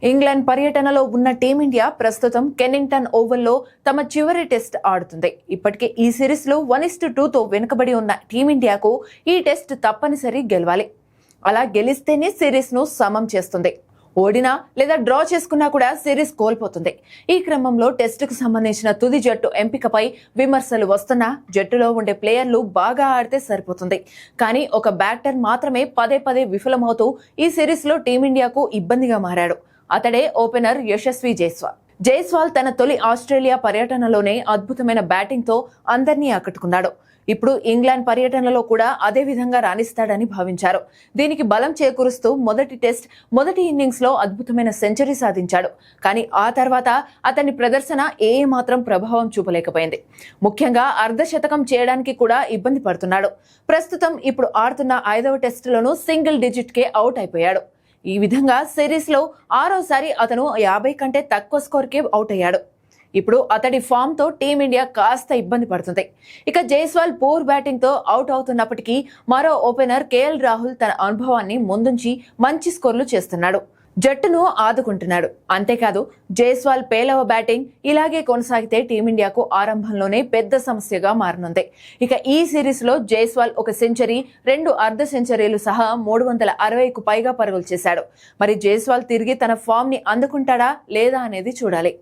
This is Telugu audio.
ఇంగ్లాండ్ పర్యటనలో ఉన్న టీమిండియా ప్రస్తుతం కెన్నింగ్టన్ ఓవల్లో తమ చివరి టెస్ట్ ఆడుతుంది. ఇప్పటికే ఈ సిరీస్లో 1-2తో వెనుకబడి ఉన్న టీమిండియాకు ఈ టెస్ట్ తప్పనిసరి గెలవాలి. అలా గెలిస్తేనే సిరీస్ను సమం చేస్తుంది. ఓడినా లేదా డ్రా చేసుకున్నా కూడా సిరీస్ కోల్పోతుంది. ఈ క్రమంలో టెస్టుకు సంబంధించిన తుది జట్టు ఎంపికపై విమర్శలు వస్తున్నా జట్టులో ఉండే ప్లేయర్లు బాగా ఆడితే సరిపోతుంది. కానీ ఒక బ్యాటర్ మాత్రమే పదే పదే విఫలమవుతూ ఈ సిరీస్లో టీమిండియాకు ఇబ్బందిగా మారాడు. అతడే ఓపెనర్ యశస్వి జైస్వాల్. జైస్వాల్ తన తొలి ఆస్ట్రేలియా పర్యటనలోనే అద్భుతమైన బ్యాటింగ్తో అందరినీ ఆకట్టుకున్నాడు. ఇప్పుడు ఇంగ్లాండ్ పర్యటనలో కూడా అదే విధంగా రాణిస్తాడని భావించారు. దీనికి బలం చేకూరుస్తూ మొదటి ఇన్నింగ్స్లో అద్భుతమైన సెంచరీ సాధించాడు. కానీ ఆ తర్వాత అతని ప్రదర్శన ఏమాత్రం ప్రభావం చూపలేకపోయింది. ముఖ్యంగా అర్ధశతకం చేయడానికి కూడా ఇబ్బంది పడుతున్నాడు. ప్రస్తుతం ఇప్పుడు ఆడుతున్న 5వ టెస్టులోనూ సింగిల్ డిజిట్కే అవుట్ అయిపోయాడు. ఈ విధంగా సిరీస్లో 6వసారి అతను 50 కంటే తక్కువ స్కోర్కే అవుట్ అయ్యాడు. ఇప్పుడు అతడి ఫామ్తో టీమిండియా కాస్త ఇబ్బంది పడుతుంది. ఇక జైస్వాల్ పూర్ బ్యాటింగ్తో అవుట్ అవుతున్నప్పటికీ మరో ఓపెనర్ కేఎల్ రాహుల్ తన అనుభవాన్ని ముందుంచి మంచి స్కోర్లు చేస్తున్నాడు. జట్టును ఆదుకుంటున్నాడు. అంతేకాదు జైస్వాల్ పేలవ బ్యాటింగ్ ఇలాగే కొనసాగితే టీమిండియాకు ఆరంభంలోనే పెద్ద సమస్యగా మారనుంది. ఇక ఈ సిరీస్లో జైస్వాల్ ఒక సెంచరీ, 2 అర్ధ సెంచరీలు సహా 360కు పైగా పరుగులు చేశాడు. మరి జైస్వాల్ తిరిగి తన ఫామ్ ని అందుకుంటాడా లేదా అనేది చూడాలి.